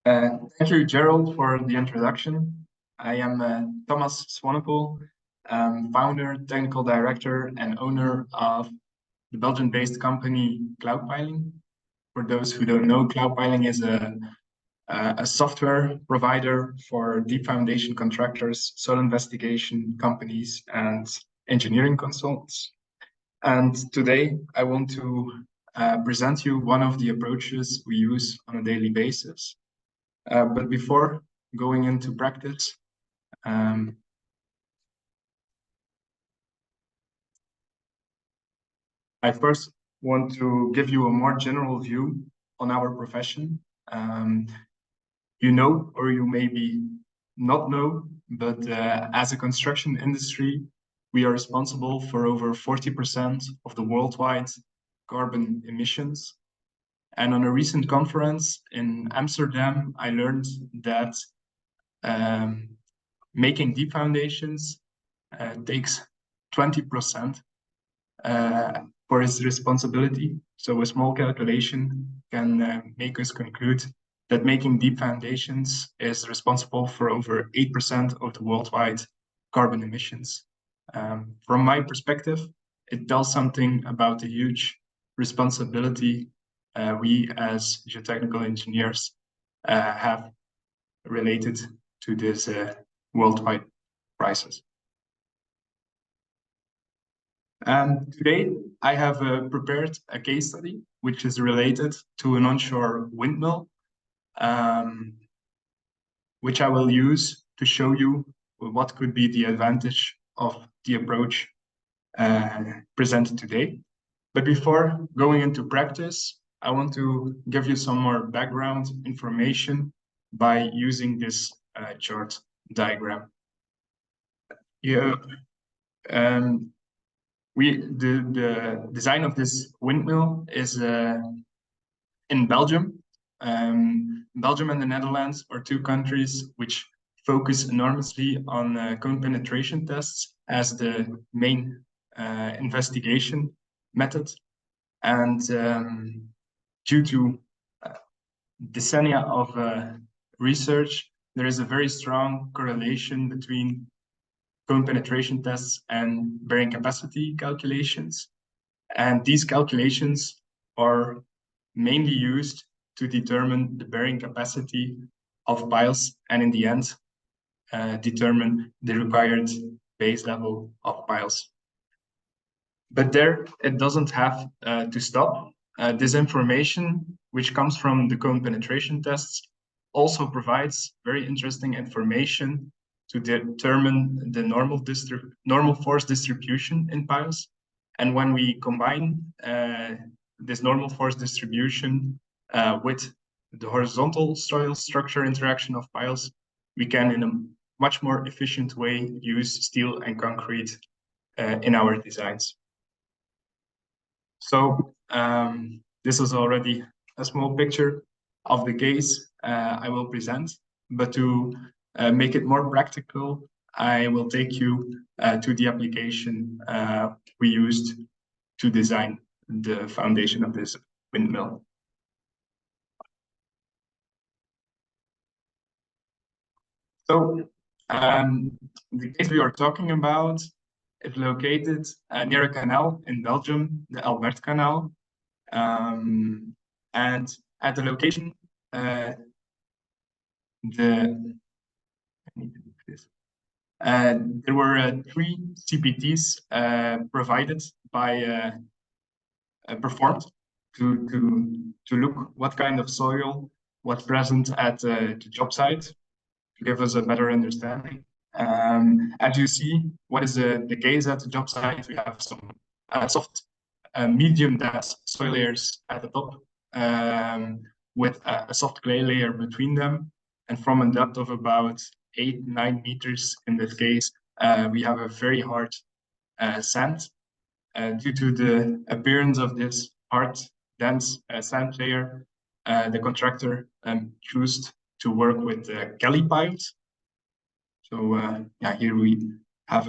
Thank you, Gerald, for the introduction. I am Thomas Zwaenepoel, founder, technical director, and owner of the Belgian-based company CloudPiling. For those who don't know, CloudPiling is a software provider for deep foundation contractors, soil investigation companies, and engineering consultants. And today I want to present you one of the approaches we use on a daily basis. But before going into practice, I first want to give you a more general view on our profession. You know, or you maybe not know, but as a construction industry, we are responsible for over 40% of the worldwide carbon emissions. And on a recent conference in Amsterdam, I learned that making deep foundations takes 20% for its responsibility. So a small calculation can make us conclude that making deep foundations is responsible for over 8% of the worldwide carbon emissions. From my perspective, it tells something about the huge responsibility we as geotechnical engineers have related to this worldwide crisis. And today I have prepared a case study which is related to an onshore windmill, which I will use to show you what could be the advantage of the approach presented today. But before going into practice, I want to give you some more background information by using this chart diagram. The design of this windmill is in Belgium. Belgium and the Netherlands are two countries which focus enormously on cone penetration tests as the main investigation method. And due to decennia of research, there is a very strong correlation between cone penetration tests and bearing capacity calculations. And these calculations are mainly used to determine the bearing capacity of piles and in the end, determine the required base level of piles. But there, it doesn't have to stop. This information, which comes from the cone penetration tests, also provides very interesting information to determine the normal force distribution in piles. And when we combine this normal force distribution with the horizontal soil structure interaction of piles, we can, in a much more efficient way, use steel and concrete in our designs. So this is already a small picture of the case I will present, but to make it more practical, I will take you to the application we used to design the foundation of this windmill. So the case we are talking about is located near a canal in Belgium, the Albert Canal. And at the location, there were 3 CPTs provided by performed to look what kind of soil was present at the job site to give us a better understanding. As you see, what is the case at the job site? We have some soft, medium dense soil layers at the top with a soft clay layer between them. And from a depth of about 8-9 meters in this case, we have a very hard sand. Due to the appearance of this hard, dense sand layer, the contractor chose to work with Kelly piles. So yeah, here we have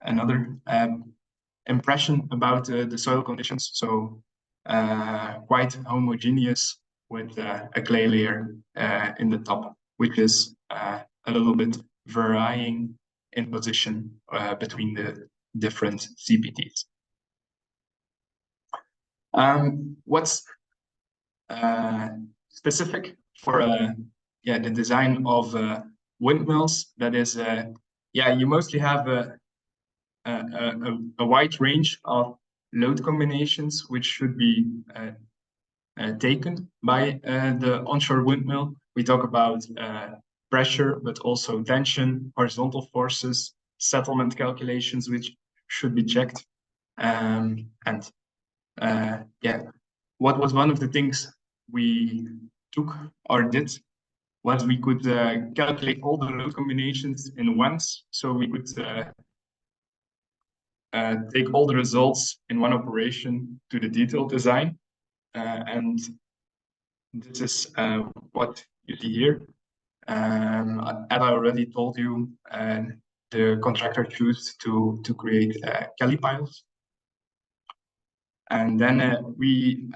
another impression about the soil conditions. So quite homogeneous with a clay layer in the top, which is a little bit varying in position between the different CPTs. What's specific for the design of windmills? That is, you mostly have a wide range of load combinations which should be taken by the onshore windmill. We talk about pressure, but also tension, horizontal forces, settlement calculations, which should be checked. What was one of the things we took or did was we could calculate all the load combinations in once, so we could take all the results in one operation to the detailed design. And this is what you see here. As I already told you, the contractor chose to create Kelly piles. And then we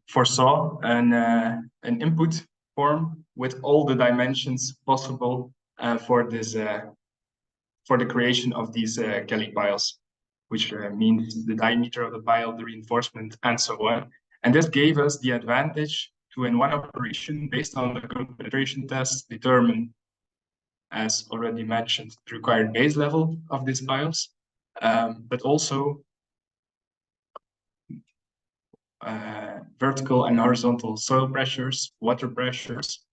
foresaw an input form with all the dimensions possible for this for the creation of these Kelly piles, which means the diameter of the pile, the reinforcement, and so on. And this gave us the advantage to, in one operation, based on the current penetration test, determine, as already mentioned, the required base level of these piles, but also vertical and horizontal soil pressures, water pressures,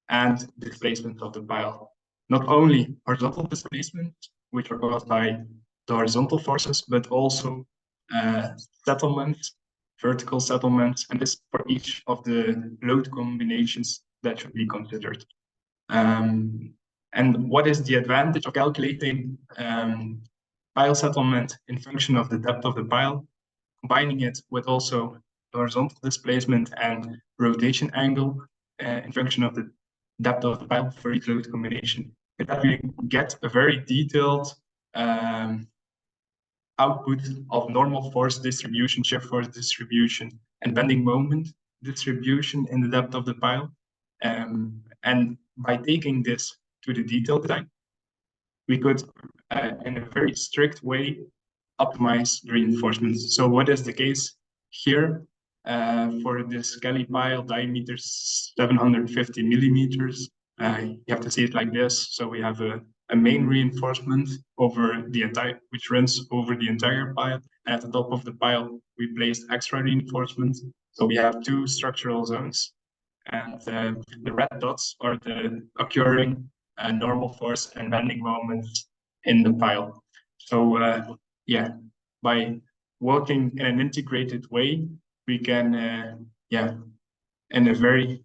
and displacement of the pile. Not only horizontal displacement, which are caused by the horizontal forces, but also settlement, vertical settlements, and this for each of the load combinations that should be considered. And what is the advantage of calculating pile settlement in function of the depth of the pile, combining it with also horizontal displacement and rotation angle in function of the depth of the pile for each load combination, is that we get a very detailed output of normal force distribution, shift force distribution, and bending moment distribution in the depth of the pile. And by taking this to the detailed design, we could, in a very strict way, optimize the reinforcements. So what is the case here? For this Kelly pile, diameter 750 millimeters, you have to see it like this. So we have a main reinforcement over the entire, which runs over the entire pile. And at the top of the pile, we placed extra reinforcements. So we have two structural zones. And the red dots are the occurring normal force and bending moments in the pile. So by working in an integrated way, we can, in a very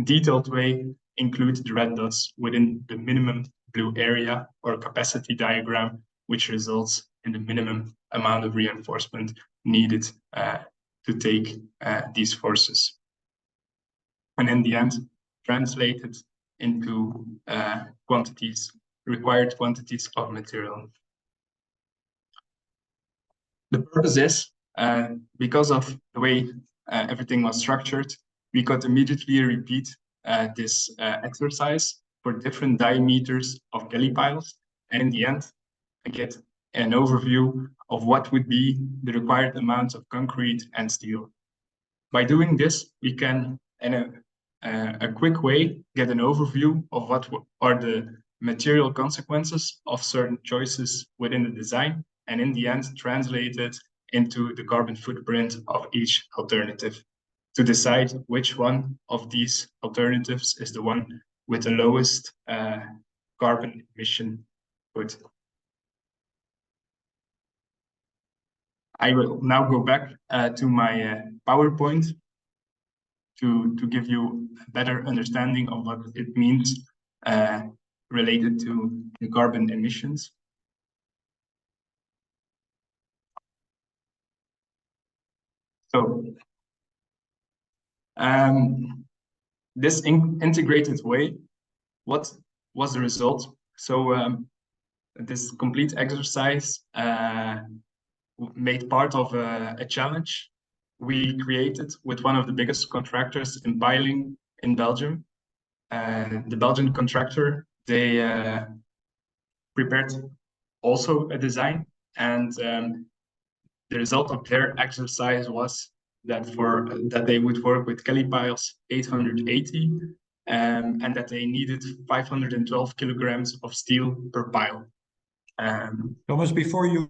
detailed way, include the red dots within the minimum blue area or capacity diagram, which results in the minimum amount of reinforcement needed to take these forces. And in the end, translated into required quantities of material. The purpose is, because of the way everything was structured, we could immediately repeat this exercise for different diameters of Kelly piles. And in the end, I get an overview of what would be the required amounts of concrete and steel. By doing this, we can, in a quick way, get an overview of what are the material consequences of certain choices within the design, and in the end, translate it into the carbon footprint of each alternative to decide which one of these alternatives is the one with the lowest carbon emission footprint. I will now go back to my PowerPoint to give you a better understanding of what it means related to the carbon emissions. So this integrated way, what was the result? So this complete exercise made part of a challenge we created with one of the biggest contractors in piling in Belgium. The Belgian contractor, they prepared also a design, and the result of their exercise was that they would work with Kelly piles 880, and that they needed 512 kilograms of steel per pile. Thomas, before you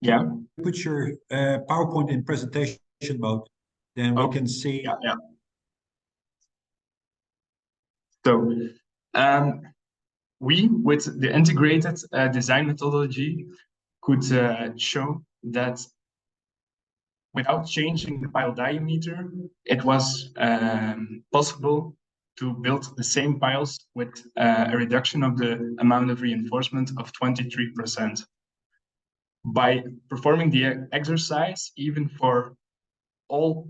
yeah put your PowerPoint in presentation mode, then we can see. Yeah. So we, with the integrated design methodology, could show that without changing the pile diameter, it was possible to build the same piles with a reduction of the amount of reinforcement of 23%. By performing the exercise, even for all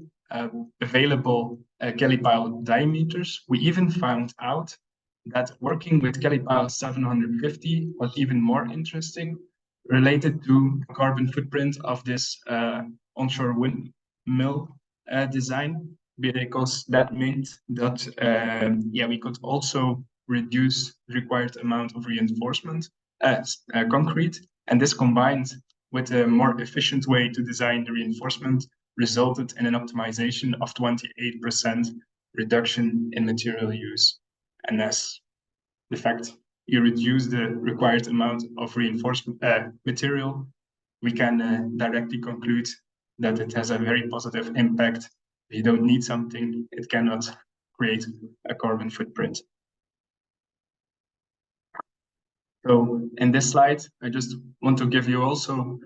available Kelly pile diameters, we even found out that working with Kelly pile 750 was even more interesting, related to the carbon footprint of this onshore windmill design, because that meant that we could also reduce the required amount of reinforcement concrete, and this combined with a more efficient way to design the reinforcement resulted in an optimization of 28% reduction in material use. And as the fact you reduce the required amount of reinforcement material, we can directly conclude that it has a very positive impact. If you don't need something, it cannot create a carbon footprint. So in this slide, I just want to give you also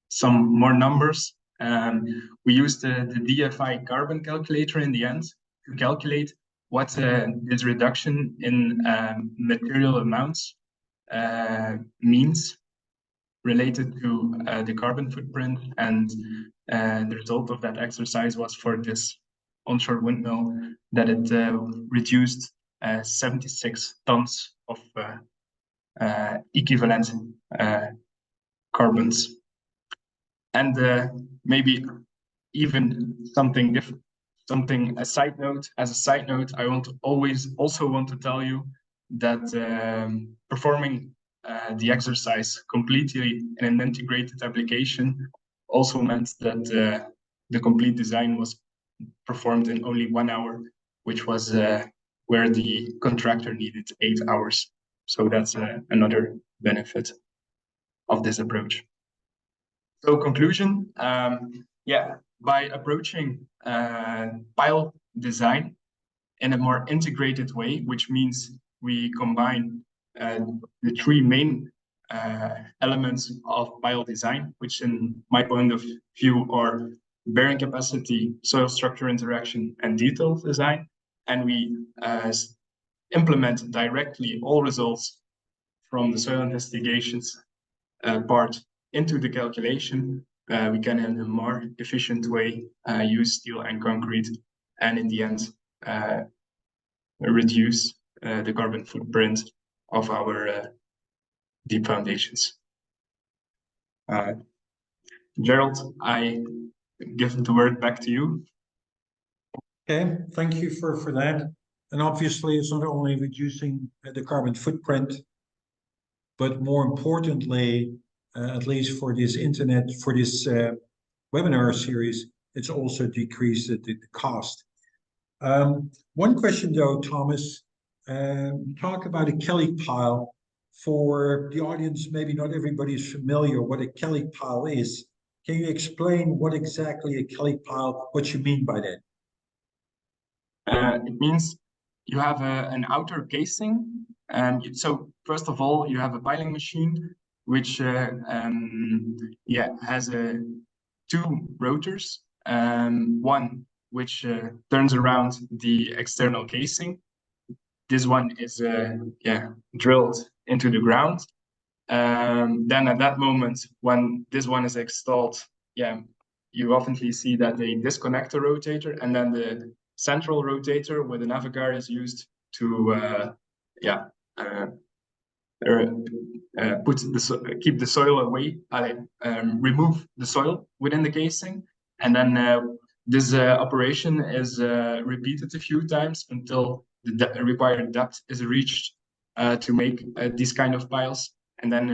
some more numbers. We used the DFI carbon calculator in the end to calculate what this reduction in material amounts means related to the carbon footprint, and the result of that exercise was for this onshore windmill that it reduced 76 tons of equivalent carbons. And maybe even something different, as a side note, I also want to tell you that performing the exercise completely in an integrated application also meant that the complete design was performed in only 1 hour, which was where the contractor needed 8 hours. So that's another benefit of this approach. So conclusion, by approaching pile design in a more integrated way, which means we combine the three main elements of pile design, which in my point of view are bearing capacity, soil structure interaction, and detail design. And we implement directly all results from the soil investigations part into the calculation. We can in a more efficient way use steel and concrete, and in the end reduce the carbon footprint of our deep foundations. Gerald, I give the word back to you. Okay, thank you for that. And obviously, it's not only reducing the carbon footprint, but more importantly, at least for this webinar series, it's also decreased the cost. One question though, Thomas, talk about a Kelly pile. For the audience, maybe not everybody is familiar what a Kelly pile is. Can you explain what exactly a Kelly pile, what you mean by that? It means you have an outer casing. So first of all, you have a piling machine, which has two rotors. One which turns around the external casing. This one is drilled into the ground. Then at that moment, when this one is installed, you often see that they disconnect the rotator, and then the central rotator with the navigar is used to keep the soil away, remove the soil within the casing, and then this operation is repeated a few times until the required depth is reached to make these kind of piles, and then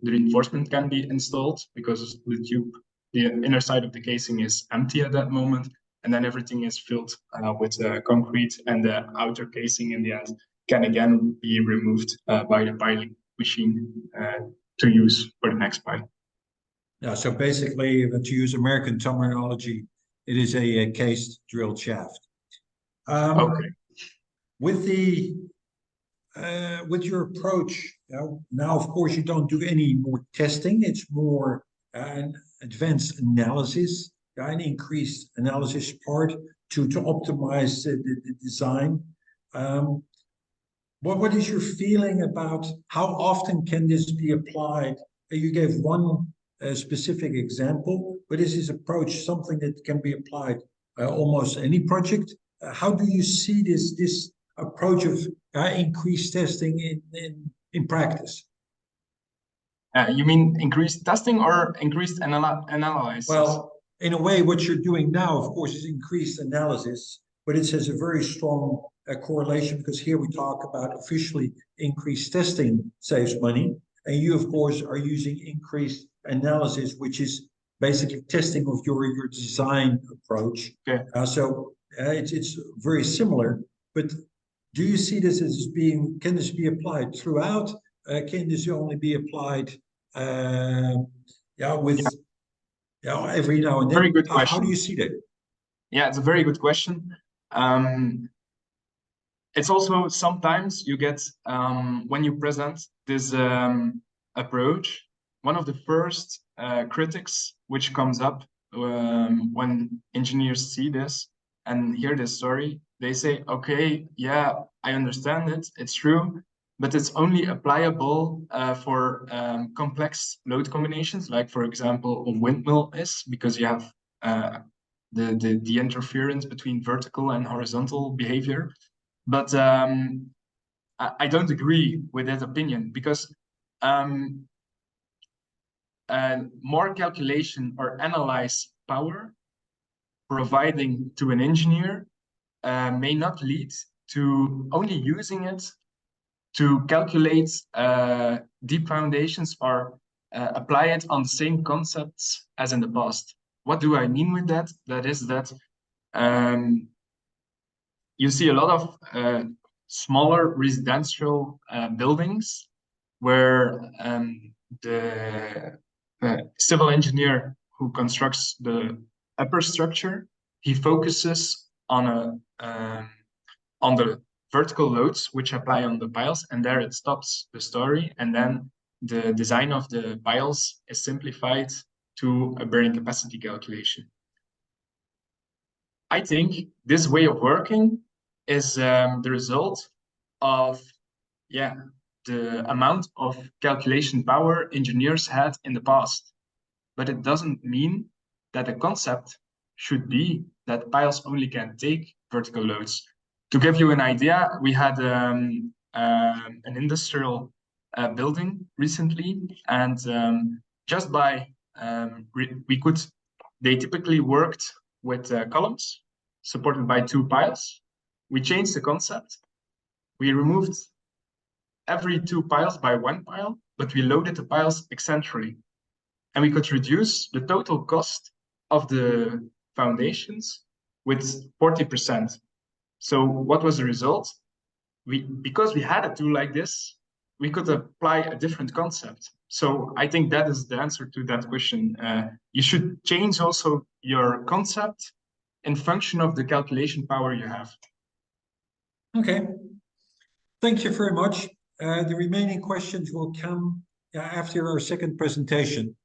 the reinforcement can be installed because the inner side of the casing is empty at that moment, and then everything is filled with concrete, and the outer casing in the end can again be removed by the piling machine to use for the next pile. Yeah, so basically, to use American terminology, it is a cased drilled shaft. Okay. With your approach, now of course you don't do any more testing. It's more an advanced analysis, an increased analysis part to optimize the design. What is your feeling about how often can this be applied? You gave one specific example, but is this approach something that can be applied almost any project? How do you see this approach of increased testing in practice? You mean increased testing or increased analysis? Well, in a way, what you're doing now, of course, is increased analysis, but it has a very strong correlation, because here we talk about officially increased testing saves money, and you, of course, are using increased analysis, which is basically testing of your design approach. Okay. So it's very similar, but do you see this as being, can this be applied throughout? Can this only be applied every now and then? Very good question. How do you see that? Yeah, it's a very good question. It's also sometimes you get, when you present this approach, one of the first critics which comes up when engineers see this and hear this story, they say, okay, yeah, I understand it, it's true, but it's only applicable for complex load combinations, like for example, a windmill is, because you have the interference between vertical and horizontal behavior. But I don't agree with that opinion, because more calculation or analyze power providing to an engineer may not lead to only using it to calculate deep foundations or apply it on the same concepts as in the past. What do I mean with that? That is that you see a lot of smaller residential buildings where the civil engineer who constructs the upper structure, he focuses on the vertical loads which apply on the piles, and there it stops the story, and then the design of the piles is simplified to a bearing capacity calculation. I think this way of working is the result of the amount of calculation power engineers had in the past. But it doesn't mean that the concept should be that piles only can take vertical loads. To give you an idea, we had an industrial building recently, and just by they typically worked with columns supported by 2 piles. We changed the concept. We removed every 2 piles by 1 pile, but we loaded the piles eccentrically. And we could reduce the total cost of the foundations with 40%. So what was the result? Because we had a tool like this, we could apply a different concept. So I think that is the answer to that question. You should change also your concept in function of the calculation power you have. Okay. Thank you very much. The remaining questions will come after our second presentation.